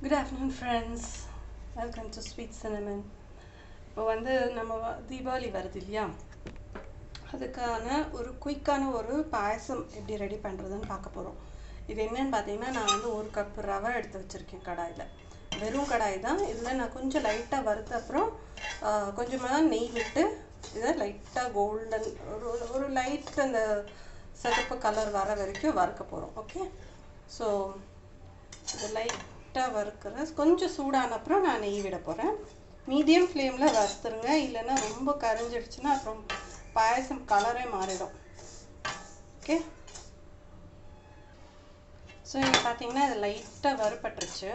Good afternoon, friends. Welcome to Sweet Cinnamon. இப்போ வந்து நம்ம தீபாவளி வருது இல்லையா, அதுக்கான ஒரு குயிக்கான ஒரு பாயசம் எப்படி ரெடி பண்ணுறதுன்னு பார்க்க போகிறோம். இது என்னன்னு பார்த்தீங்கன்னா, நான் வந்து 1 கப் ரவை எடுத்து வச்சுருக்கேன் கடாயில். வெறும் கடாய் தான். இதில் நான் கொஞ்சம் லைட்டாக வறுத்த அப்புறம் கொஞ்சமாக நெய் விட்டு இதை லைட்டாக கோல்டன் ஒரு லைட் அந்த சிகப்பு கலர் வர வரைக்கும் வறுக்க போகிறோம். ஓகே, ஸோ இது லைட்டாக வறுக்கிற கொஞ்சம் சூடான அப்புறம் நான் நெய் விட போகிறேன். மீடியம் ஃப்ளேமில் வறுத்துருங்க, இல்லைன்னா ரொம்ப கரைஞ்சிடுச்சுன்னா அப்புறம் பாயசம் கலரே மாறிடும். ஓகே, ஸோ இப்போ பார்த்தீங்கன்னா இது லைட்டாக வறுபட்டுருச்சு.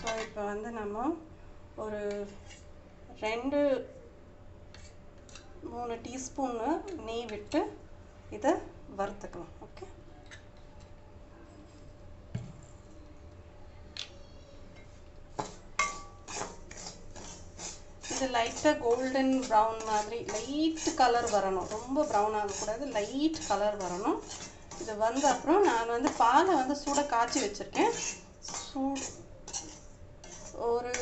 ஸோ இப்போ வந்து நம்ம ஒரு 2-3 டீஸ்பூன்னு நெய் விட்டு இதை வறுத்துக்கலாம். ஓகே, இது லைட்டாக கோல்டன் ப்ரௌன் மாதிரி லைட் கலர் வரணும், ரொம்ப ப்ரௌன் ஆகக்கூடாது, லைட் கலர் வரணும். இது வந்த அப்புறம் நான் வந்து பாலை வந்து சூடாக காய்ச்சி வச்சுருக்கேன். ஒரு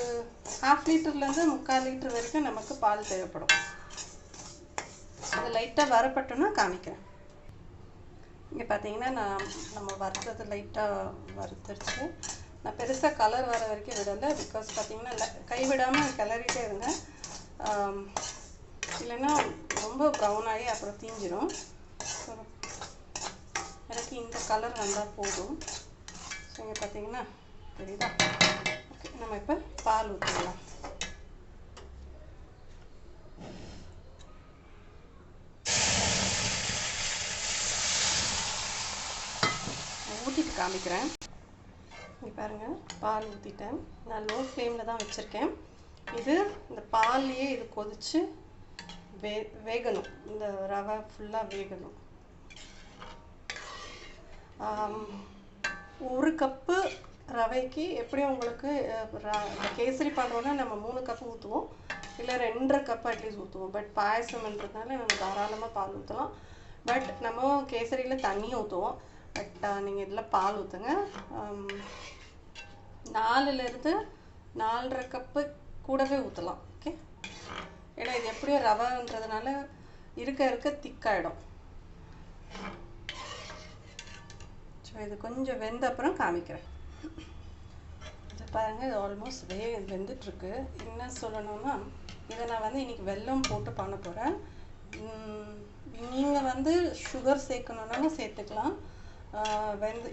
1/2 லிட்டர்லேருந்து 3/4 லிட்டர் வரைக்கும் நமக்கு பால் தேவைப்படும். இது லைட்டாக வரப்பட்டோன்னா காமிக்கிறேன். இங்கே பார்த்தீங்கன்னா நம்ம வறுத்தது லைட்டாக வறுத்துருச்சு. நான் பெருசாக கலர் வர வரைக்கும் விடலை, பிகாஸ் பார்த்தீங்கன்னா கைவிடாமல் கிளறிட்டே இருங்க, இல்லைன்னா ரொம்ப ப்ரௌன் ஆகி அப்புறம் தீஞ்சிடும். ஸோ எனக்கு இந்த கலர் வந்தால் போதும். ஸோ இங்கே பார்த்தீங்கன்னா தெரியுதா? ஓகே, நம்ம இப்போ பால் ஊற்றிடலாம். ஊற்றிட்டு காமிக்கிறேன். இங்கே பாருங்கள், பால் ஊற்றிட்டேன். நான் லோ ஃப்ளேமில் தான் வச்சுருக்கேன். இது இந்த பால்லையே இது கொதித்து வேகணும், இந்த ரவை ஃபுல்லாக வேகணும். 1 கப்பு ரவைக்கு எப்படியும் உங்களுக்கு கேசரி பண்ணுறோன்னா நம்ம 3 கப்பு ஊற்றுவோம், இல்லை 2.5 கப்பு அட்லீஸ்ட் ஊற்றுவோம். பட் பாயசம்ன்றதுனால நம்ம தாராளமாக பால் ஊற்றலாம். பட் நம்ம கேசரியில் தண்ணியும் ஊற்றுவோம், பட் நீங்கள் இதில் பால் ஊற்றுங்க. 4-லேருந்து 4.5 கப்பு கூடவே ஊற்றலாம். ஓகே, ஏன்னா இது எப்படியும் ரவைன்றதுனால இருக்க திக்காயிடும். ஸோ இது கொஞ்சம் வெந்த அப்புறம் காமிக்கிறேன். இது பாருங்கள், இது ஆல்மோஸ்ட் வெந்துட்டுருக்கு. என்ன சொல்லணும்னா, இதை நான் வந்து இன்றைக்கி வெல்லம் போட்டு பண்ண போகிறேன். நீங்கள் வந்து சுகர் சேர்க்கணுன்னாலும் சேர்த்துக்கலாம்.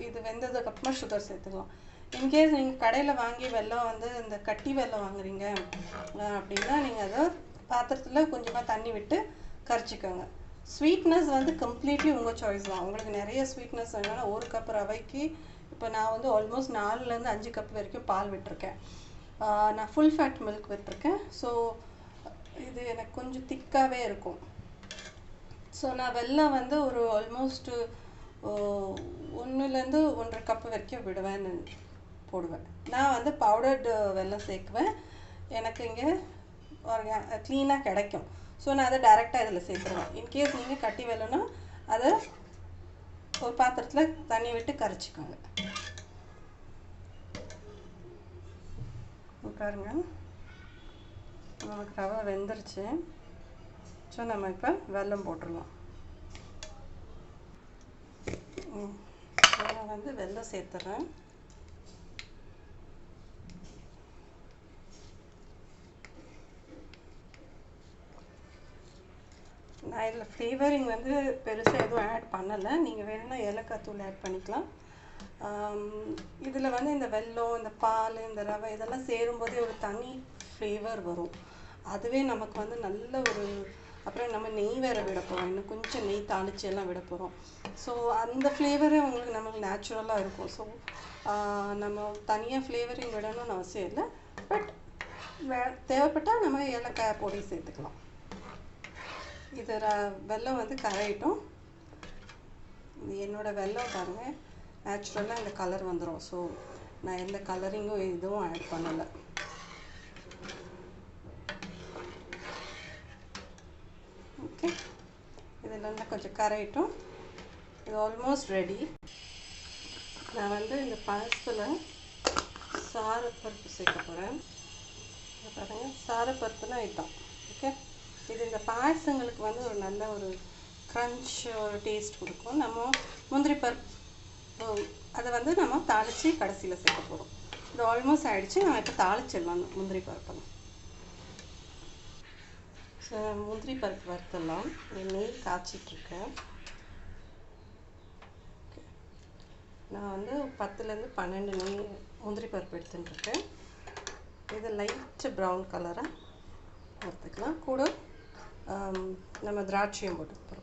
இது வெந்ததுக்கப்புறமா சுகர் சேர்த்துக்கலாம். இன்கேஸ் நீங்கள் கடையில் வாங்கி வெல்லம் வந்து இந்த கட்டி வெல்லம் வாங்குறீங்க அப்படின்னா நீங்கள் அதை பாத்திரத்தில் கொஞ்சமாக தண்ணி விட்டு கரைச்சிக்கோங்க. ஸ்வீட்னஸ் வந்து கம்ப்ளீட்லி உங்கள் சாய்ஸ் தான். உங்களுக்கு நிறைய ஸ்வீட்னஸ் வேணும்னா 1 கப் ரவைக்கு இப்போ நான் வந்து ஆல்மோஸ்ட் 4-5 கப் வரைக்கும் பால் விட்டுருக்கேன். நான் ஃபுல் ஃபேட் மில்க் விட்டுருக்கேன். ஸோ இது எனக்கு கொஞ்சம் திக்காகவே இருக்கும். ஸோ நான் வெல்லம் வந்து ஒரு ஆல்மோஸ்ட்டு 1-லேருந்து 1.5 கப் வரைக்கும் விடுவேன்னு போடுவேன். நான் வந்து பவுடர்டு வெல்லம் சேர்க்குவேன், எனக்கு இங்கே க்ளீனாக கிடைக்கும். ஸோ நான் அதை டைரெக்டாக இதில் சேர்த்துருவேன். இன்கேஸ் நீங்கள் கட்டி வெல்லம்னா அதை ஒரு பாத்திரத்தில் தண்ணி விட்டு கரைச்சிக்கோங்க. பாருங்க, நமக்கு ரவை வெந்துருச்சு. ஸோ நம்ம இப்போ வெல்லம் போட்டுடலாம். நான் வந்து வெல்லம் சேர்த்துறேன். நான் இதில் ஃப்ளேவரிங் வந்து பெருசாக எதுவும் ஆட் பண்ணலை, நீங்கள் வேணும்னா ஏலக்காய் தூள் ஆட் பண்ணிக்கலாம். இதில் வந்து இந்த வெல்லம், இந்த பால், இந்த ரவை இதெல்லாம் சேரும்போதே ஒரு தனி ஃப்ளேவர் வரும். அதுவே நமக்கு வந்து நல்ல ஒரு, அப்புறம் நம்ம நெய் வேறு விட போகிறோம், இன்னும் கொஞ்சம் நெய் தாளிச்சு எல்லாம் விட போகிறோம். ஸோ அந்த ஃப்ளேவரே உங்களுக்கு நமக்கு நேச்சுரலாக இருக்கும். ஸோ நம்ம தனியாக ஃப்ளேவரிங் விடணும்னு அவசியம் இல்லை, பட் தேவைப்பட்டால் நம்ம ஏலக்காய் பொடி சேர்த்துக்கலாம். இது வெல்லம் வந்து கரையிட்டும். என்னோடய வெல்லம் பாருங்கள், நேச்சுரலாக இந்த கலர் வந்துடும். ஸோ நான் எந்த கலரிங்கும் எதுவும் ஆட் பண்ணலை. ஓகே, இதெல்லாம் கொஞ்சம் கரையிட்டும். இது ஆல்மோஸ்ட் ரெடி. நான் வந்து இந்த பாயசத்தில் சாரப்பருப்பு சேர்க்க போகிறேன். பாருங்கள், சாரப்பருப்புனா இதுதான். ஓகே, இது இந்த பாயசங்களுக்கு வந்து ஒரு நல்ல ஒரு க்ரன்ச் ஒரு டேஸ்ட் கொடுக்கும். நம்ம முந்திரி பருப்பு அதை வந்து நம்ம தாளித்து கடைசியில் சேர்க்க போகிறோம். இது ஆல்மோஸ்ட் ஆகிடுச்சு. நம்ம இப்போ தாளிச்சிடலாம் முந்திரி பருப்பெல்லாம். ஸோ முந்திரி பருப்பு வறுத்தெல்லாம் நெய் காய்ச்சிட்ருக்கேன். நான் வந்து 10லேருந்து 12 நெய் முந்திரி பருப்பு எடுத்துட்டுருக்கேன். இது லைட்டு ப்ரௌன் கலராக வறுத்துக்கலாம். கூட நம்ம திராட்சையும் போட்டு போகிறோம்.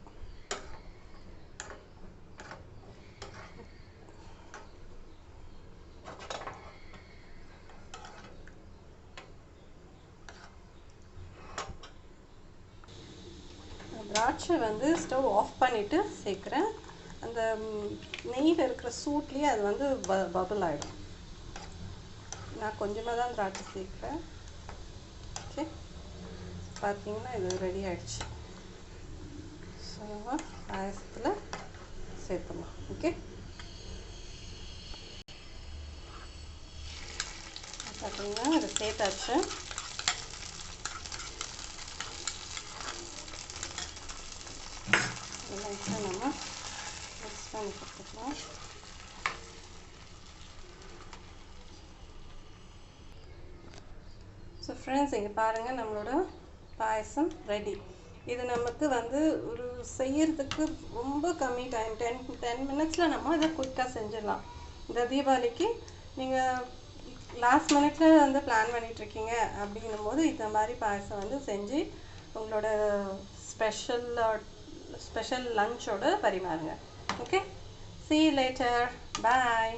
திராட்சை வந்து ஸ்டவ் ஆஃப் பண்ணிவிட்டு சேர்க்குறேன். அந்த நெய்யில் இருக்கிற சூட்லேயே அது வந்து பபிள் ஆகிடும். நான் கொஞ்சமாக தான் திராட்சை சேர்க்குறேன். ஓகே, பார்த்தீங்கன்னா இது ரெடி ஆகிடுச்சு. ஸோ பாயசத்தில் சேர்த்துடலாம். ஓகே, பார்த்தீங்கன்னா இதை சேர்த்தாச்சு. லைட்டாக நம்ம மிக்ஸ் பண்ணி கொடுத்துக்கலாம். ஸோ ஃப்ரெண்ட்ஸ், இங்கே பாருங்கள், நம்மளோட பாயசம் ரெடி. இது நமக்கு வந்து ஒரு செய்யறதுக்கு ரொம்ப கம்மி டைம், 10 மினிட்ஸில் நம்ம இதை குயிக்காக செஞ்சிடலாம். இந்த தீபாவளிக்கு நீங்கள் லாஸ்ட் மினிட்ல வந்து பிளான் பண்ணிகிட்ருக்கீங்க அப்படின்னும் போது இந்த மாதிரி பாயசம் வந்து செஞ்சு உங்களோட ஸ்பெஷல் லஞ்சோட பரிமாறுங்க. Okay, see you later, bye.